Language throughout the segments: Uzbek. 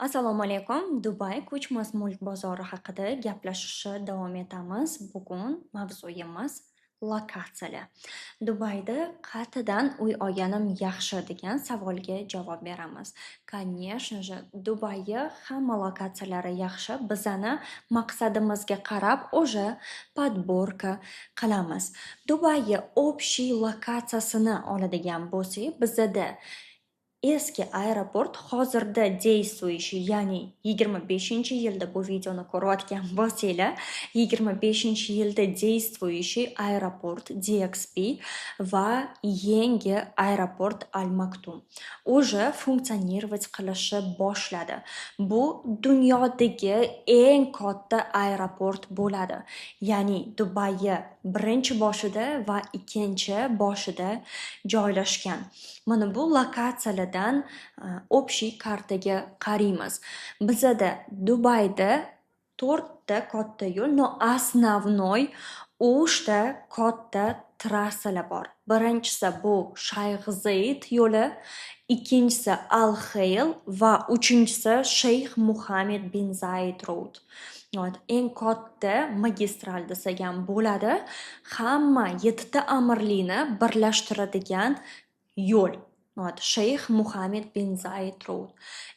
Assalomu alaykum. Dubay ko'chmas mulk bozori haqida gaplashishni davom etamiz. Bugun mavzuyimiz lokatsiyalar. Dubayda qayerdan uy olganim yaxshi degan savolga javob beramiz. Конечно же, Dubayga hamma lokatsiyalari yaxshi. Bizani maqsadimizga qarab o'sha подборка qilamiz. Dubayga общий lokatsiyasini oladigan bo'lsak, bizada eski aeroport hozirda действующий, ya'ni 25-yilda bu videoni ko'rayotgan bo'lsanglar, 25-yilda действующий aeroport DXB va yangi aeroport Al Maktoum уже funksiyonировать qilishni boshladi. Bu dunyodagi eng katta aeroport bo'ladi. Ya'ni Dubayga birinchi boshida va ikkinchi boshida joylashgan. Mana bu lokatsiyalardan общий kartaga qaraymiz. Bizada Dubayda 4 ta katta yo'l, no основной 3 ta katta trassalar bor. Birinchisi bu Shayx Zayd yo'li, ikkinchisi Al Khail va uchinchisi Shayx Muhammad bin Zayed Road. Eng katta magistral desak ham bo'ladi. Hamma 7 ta amirlikni birlashtiradigan yo'l. Shayx Muhammad bin Zayed Road.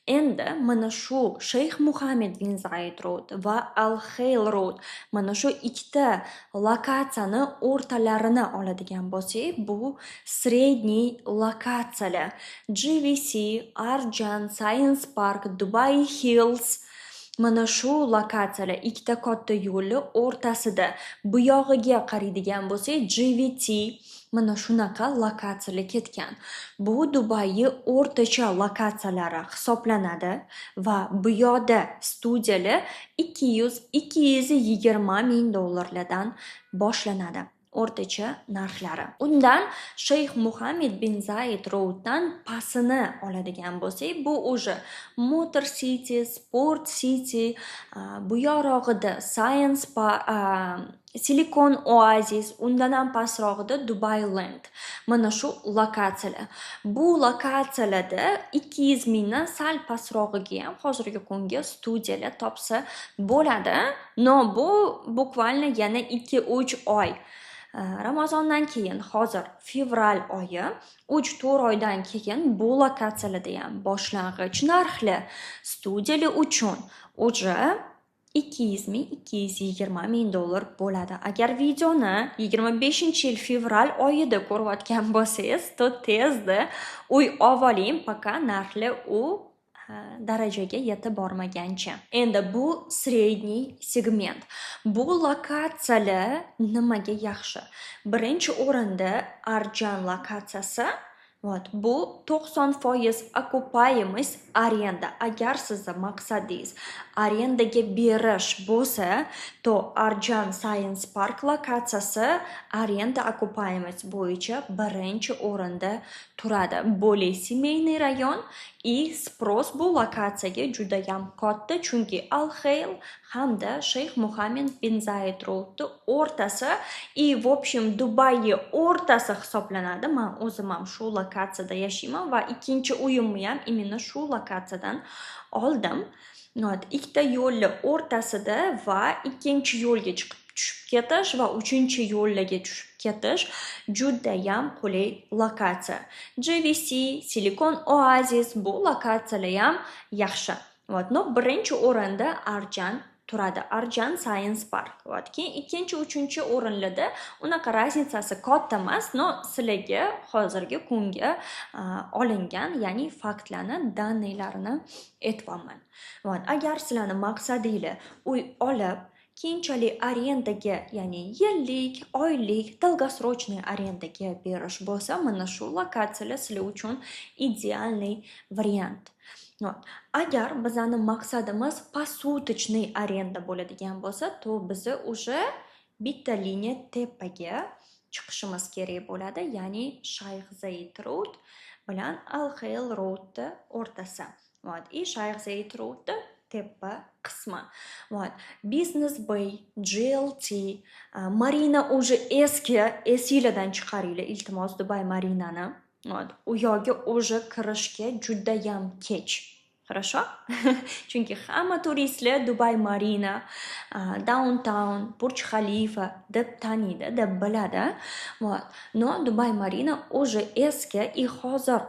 Endi mana shu Shayx Muhammad bin Zayed Road va Al Khail Road, mana shu ikkita lokatsiyani o'rtalarini oladigan bo'lsak, bu sredniy lokatsiyalar. GVC, Arjan, Science Park, Dubai Hills. Mana shu lokatsiyalar ikkita katta yo'lni o'rtasida. Bu yog'iga qaraydigan bo'lsak, GVT mana shunaqa lokatsiyalar ketgan. Bu Dubayning o'rtacha lokatsiyalari hisoblanadi va bu yoqda studiyalar 200-220 ming dollarlardan boshlanadi. O'rtacha narxlari. Undan Shayx Muhammad bin Zayed Roaddan pasini oladigan bo'lsak, bu o'sha Motor City, Sport City, bu yorog'ida Science Park, Silicon Oasis, undan ham pasrog'ida Dubai Land. Mana shu lokatsiyalar. Bu lokatsiyalarda 200 mingdan sal pasrog'iga ham hozirgi kunga studiyalar topsa bo'ladi. No, bu bukvalni yana 2-3 oy. Ramazondan keyin, hozir fevral oyi, 3-4 oydan keyin bu lokatsiyalarda ham boshlang'ich narxlar studiyalar uchun o'sha 200 ming, 220 ming dollar bo'ladi. Agar videoni 25-yil fevral oyida ko'rayotgan bo'lsangiz, to tezda uy oling, paka narxlar u darajaga yetib bormagancha. Endi bu sredniy segment. Bu lokatsiyalar nimaga yaxshi? Birinchi o'rinda Arjan lokatsiyasi. Bu 90% окупаемость arenda. Agar sizni maqsadingiz arendaga berish bo'lsa, to Arjan Science Park lokatsiyasi arenda окупаемость bo'yicha birinchi o'rinda turadi. Более семейный rayon и sпрос bu lokatsiyaga juda ham katta, chunki Al Khail hamda Shayx Muhammad bin Zayed Road o'rtasi и в общем Dubayni o'rtasi hisoblanadi. Men o'zim ham shu lokatsiyada yashayman va ikkinchi uyimni ham imенно shu lokatsiyadan oldim. Ikkita yo'lni o'rtasida va ikkinchi yo'lga chiqib tushib ketish va uchinchi yo'lga tushib ketish juda ham qulay lokatsiya. GVC, Silicon Oasis bu lokatsiyalar ham yaxshi. No, birinchi o'rinda Arjan turadi. Arjan Science Park. Keyin ikkinchi, uchinchi o'rinlarda unaqa razницasi katta emas, no sizlarga hozirgi kunga olingan, ya'ni faktlarni, daniylarni aytibman. Agar sizlarning maqsadinglar uy olib keyinchalik arendaga, ya'ni yillik, oylik, долгосрочный arendaga berish bo'lsa, mana shu lokatsiyalar sizlar uchun idealniy variant. Agar bizning maqsadimiz посуточный arenda bo'ladigan bo'lsa, to bizni o'sha bitta liniya tepaga chiqishimiz kerak bo'ladi, ya'ni Shayx Zayd Road bilan Al Khail Road o'rtasi. И Shayx Zayd Road tepa qismi. Business Bay, GLT, Marina o'sha esinglardan chiqaringlar, iltimos Dubai Marinani. U yoqqa o'sha kirishga juda ham kech. Хорошо? Chunki hamma turistlar Dubai Marina, Downtown, Burj Khalifa deb taniydi, deb biladi. Вот. Но Dubai Marina уже eski и hozir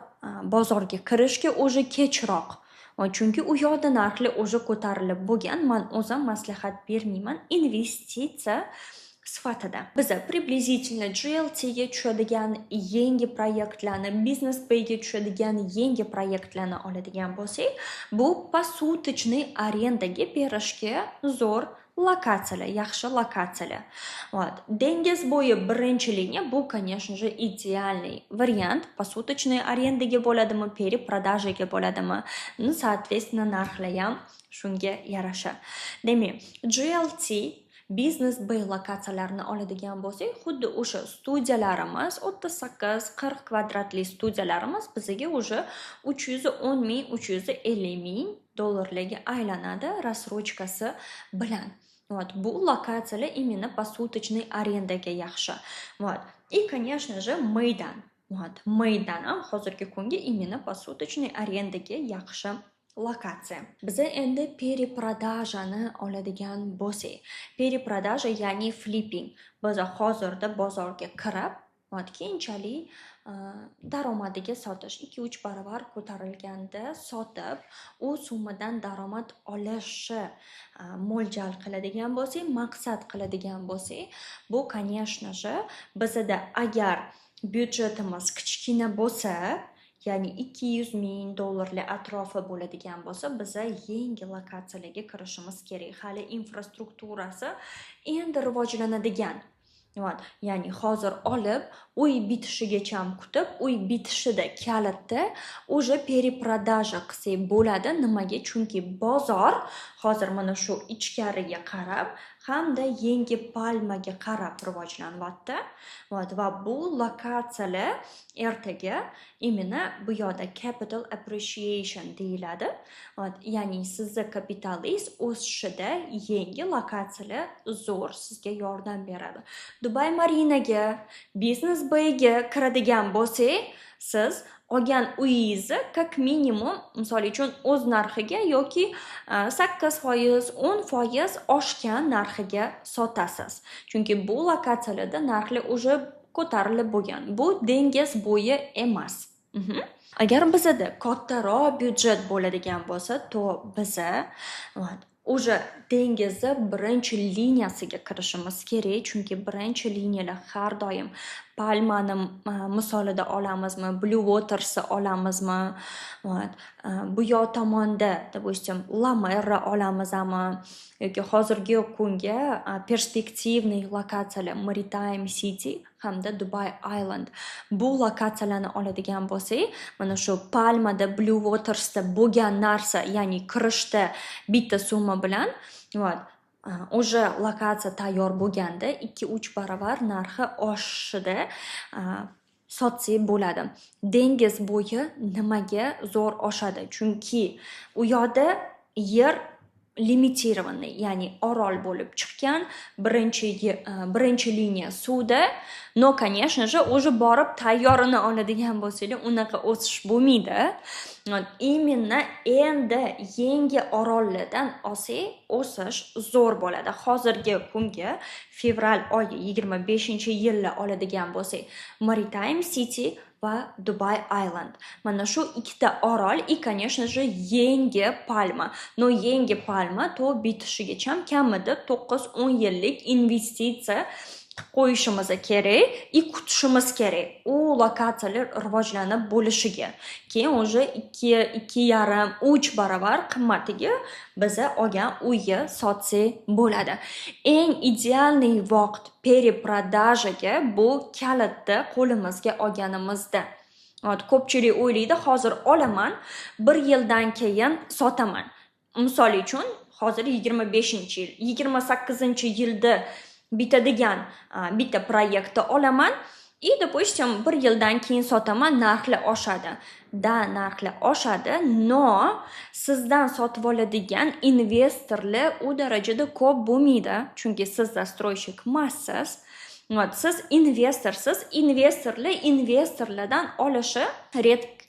bozorga kirishga уже kechroq. Chunki u yoqda narxlar уже ko'tarilib bo'lgan. Men o'zim maslahat bermayman investitsiya sifatida. Biz приблизительно GLT ga tushadigan yangi proyektlarni, Business Bay ga tushadigan yangi proyektlarni oladigan bo'lsak, bu посуточный arendaga berishga zo'r lokatsiyalar, yaxshi lokatsiyalar. Вот. Dengiz bo'yi birinchi liniya bu, конечно же, идеальный вариант. Посуточный arendaga bo'ladimi, перепродажаga bo'ladimi? Соответственно, narxlar ham shunga yarasha. Demak, GLT Business Bay lokatsiyalarini oladigan bo'lsak, xuddi o'sha studiyalarimiz 38-40 kvadratli studiyalarimiz bizga уже 310 ming, 350 ming dollarlarga aylanadi рассрочкасы bilan. Вот, bu lokatsiyalar именно посуточный arendaga yaxshi. Вот. И, конечно же, Maydan. Вот, Maydan ham hozirgi kunga именно посуточный arendaga yaxshi lokatsiya. Biz endi перепродажani oladigan bo'lsak, перепродажа ya'ni flipping. Biz hozirda bozorga kirib, keyinchalik daromadiga sotish 2-3 barobar ko'tarilganda sotib, u summadan daromad olishni mo'ljal qiladigan bo'lsak, maqsad qiladigan bo'lsak, bu, конечно же, bizda agar byudjetimiz kichkina bo'lsa, ya'ni 200 ming dollarli atrofi bo'ladigan bo'lsa, biz yangi lokatsiyalarga kirishimiz kerak. Hali infrastrukturasi endi rivojlanadigan. Ya'ni hozir olib, uy bitishigacha kutib, uy bitishida kalitda уже перепродажа qilsak bo'ladi. Nimaga? Chunki bozor hozir mana shu ichkariga qarab hamda yangi palmaga qarab rivojlanyapti. Va bu lokatsiyalar ertaga именно bu yoqda capital appreciation deyiladi. Ya'ni sizni kapitalingiz o'sishida yangi lokatsiyalar zo'r sizga yordam beradi. Dubai Marinaga, Business Bayga kiradigan bo'lsak, siz olgan uyingizni как minimum, misol uchun, o'z narxiga yoki 8%, 10% oshgan narxiga sotasiz. Chunki bu lokatsiyalarda narxlar уже ko'tarilib bo'lgan. Bu dengiz bo'yi emas. Agar bizda kattaroq byudjet bo'ladigan bo'lsa, to biza уже dengizni birinchi liniyasiga kirishimiz kerak. Chunki birinchi liniyalar har doim Palmani misolida olamizmi, Blue Waters'ni olamizmi, bu yoq tomonda, допустим, La Mer'ni olamizmi yoki hozirgi kunga perspektivniy lokatsiyalar Maritime City hamda Dubai Island. Bu lokatsiyalarni oladigan bo'lsak, mana shu Palmada, Blue Waters'da bo'lgan narsa, ya'ni kirishda bitta summa bilan, уже lokatsiya tayyor bo'lganda 2-3 barobar narxi oshishida sotsak bo'ladi. Dengiz bo'yi nimaga zo'r oshadi? Chunki u yoqda yer limitirovani, ya'ni orol bo'lib chiqqan, birinchi liniya suvda. No, конечно же, уже borib tayyorini oladigan bo'lsanglar, unaqa o'sish bo'lmaydi. Именно endi yangi orollardan olsak, o'sish zo'r bo'ladi. Hozirgi kunga fevral oyi 25-yilda oladigan bo'lsak, Maritime City va Dubai Island. Mana shu ikkita orol и, конечно же, yangi Palma. No, yangi Palma to bitishigacha kamida 9-10 yillik investitsiya qo'yishimiz kerak и kutishimiz kerak. U lokatsiyalar rivojlanib bo'lishiga. Keyin уже 2,5-3 barobar qimmatiga biza olgan uyni sotsak bo'ladi. Eng idealniy vaqt перепродажаga bu kalitni qo'limizga olganimizda. Ko'pchilik o'ylaydi, hozir olaman, 1 yildan keyin sotaman. Misol uchun, hozir 25-yil, 28-yilda bitadigan bitta proyektni olaman и, допустим, 1 yildan keyin sotaman, narxlar oshadi. Narxlar oshadi, no, sizdan sotib oladigan investorlar u darajada ko'p bo'lmaydi. Chunki siz застройщик emassiz. Siz investorsiz, investorlardan olishi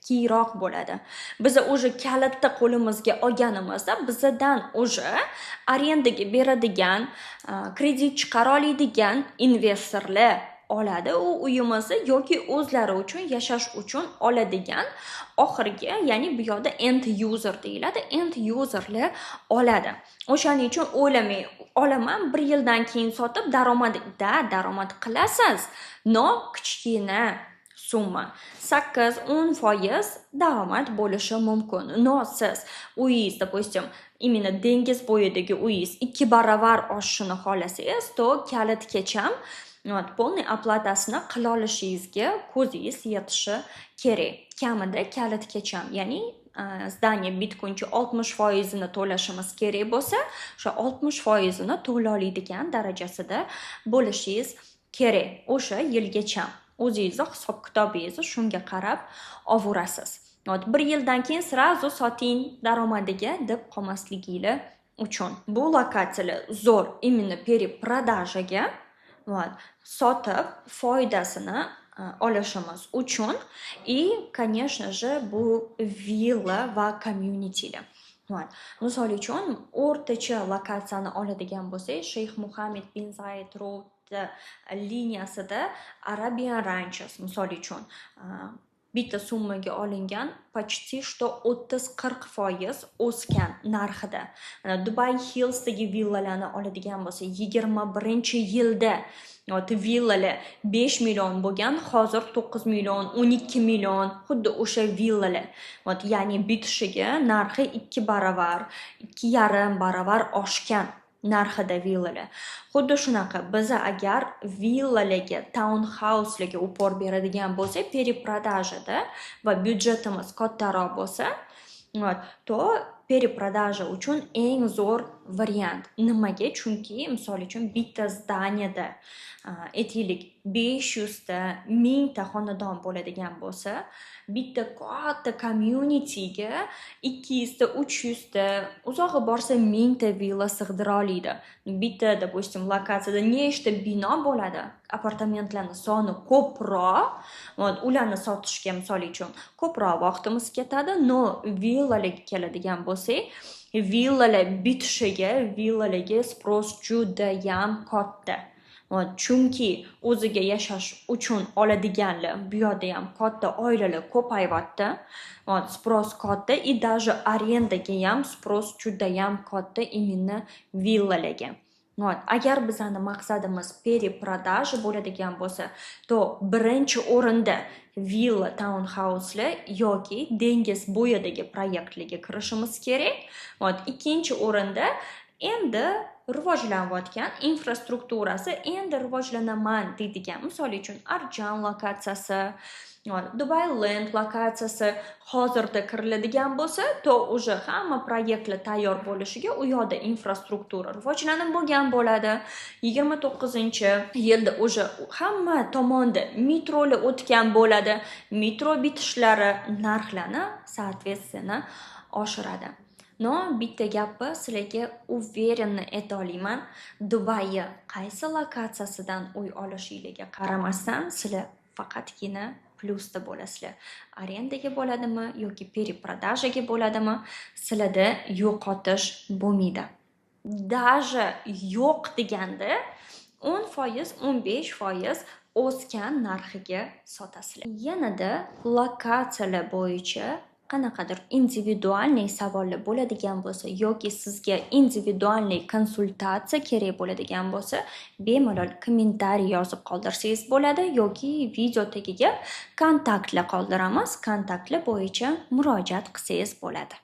keyinroq bo'ladi. Biz o'sha kalitni qo'limizga olganimizda bizdan o'sha arendaga beradigan, kredit chiqara oladigan investorlar oladi. U uyimizni yoki o'zlari uchun yashash uchun oladigan oxirgi, ya'ni bu yerda end user deyiladi. End userlar oladi. O'shaning uchun o'ylamang, olaman 1 yildan keyin sotib daromad qilasiz. No, kichkina summa 8-10% daromad bo'lishi mumkin. No, siz uyingiz, допустим, именно dengiz bo'yidagi uyingiz 2 baravar oshishini xohlasangiz, to kalitgacham polniy oplatasini qila olishingizga ko'zingiz yetishi kerak. Kamida kalitgacham, ya'ni zdaniya bitguncha 60% to'lashimiz kerak bo'lsa, o'sha 60% to'la oladigan darajasida bo'lishingiz kerak. O'sha yilgacha o'zingizni hisob-kitobingizni shunga qarab olaverasiz. 1 yildan keyin srazu soting daromadiga deb qolmasligingiz uchun. Bu lokatsiyalar zo'r именно перепродажаga sotib foydasini olishimiz uchun и, конечно же, bu villa va communitylar. Misol uchun o'rtacha lokatsiyani oladigan bo'lsak, Shayx Muhammad bin Zayed Road liniyasida Arabian Ranches misol uchun bitta summaga olingan почти что 30-40% o'sgan narxida. Dubai Hillsdagi villalarni oladigan bo'lsa, 21-yilda villalar 5 million bo'lgan, hozir 9 million, 12 million, xuddi o'sha villalar. Ya'ni bitishiga narxi 2 baravar, 2,5 baravar oshgan narxida villalar. Xuddi shunaqa biz agar villalarga, townhouselarga upor beradigan bo'lsak, перепродажада va byudjetimiz kattaroq bo'lsa, to перепродажа uchun eng zo'r variant. Nimaga? Chunki misol uchun bitta zdaniyada aytaylik 500 ta, 1000 ta xonadon bo'ladigan bo'lsa, bitta katta communityga 200 ta, 300 ta, uzoqqa borsa 1000 ta villa sig'dira oladi. Bitta, допустим, lokatsiyada nechta bino bo'ladi? Apartamentlarning soni ko'proq, ularni sotishga misol uchun ko'proq vaqtimiz ketadi. No, villalarga keladigan bo'lsak, villalar bitishiga, villalarga sпрос juda ham katta. Chunki o'ziga yashash uchun oladiganlar bu yerda ham katta oilalar ko'payyapti. Sпрос katta, и даже arendaga ham sпрос juda ham katta именно villalarga. Agar bizning maqsadimiz перепродажа bo'ladigan bo'lsa, to birinchi o'rinda villa, townhouselar yoki dengiz bo'yidagi proyektlarga kirishimiz kerak. Ikkinchi o'rinda endi rivojlanayotgan infrastrukturasi, endi rivojlanaman deydigan, misol uchun Arjan lokatsiyasi, Dubai Land lokatsiyasi hozirda kiriladigan bo'lsa, to o'sha hamma proyektlar tayyor bo'lishiga u yoqda infrastruktura rivojlanib bo'lgan bo'ladi. 29-yilda o'sha hamma tomonda metrolar o'tgan bo'ladi. Metro bitishlari narxlarni soответственно oshiradi. No, bitta gapni sizlarga уверенно ayta olaman. Dubai qaysi lokatsiyasidan uy olishingizga qaramasdan, sizlar faqatgina plusda bo'lasizlar. Arendaga bo'ladimi yoki перепродажаga bo'ladimi, sizlarda yo'qotish bo'lmaydi. Даже yo'q deganda 10%, 15% o'sgan narxiga sotasizlar. Yanada lokatsiyalar bo'yicha qanaqadir individualniy savollar bo'ladigan bo'lsa yoki sizga individualniy konsultatsiya kerak bo'ladigan bo'lsa, bemalol kommentariy yozib qoldirsangiz bo'ladi yoki video tagiga kontaktlar qoldiramiz. Kontaktlar bo'yicha murojaat qilsangiz bo'ladi.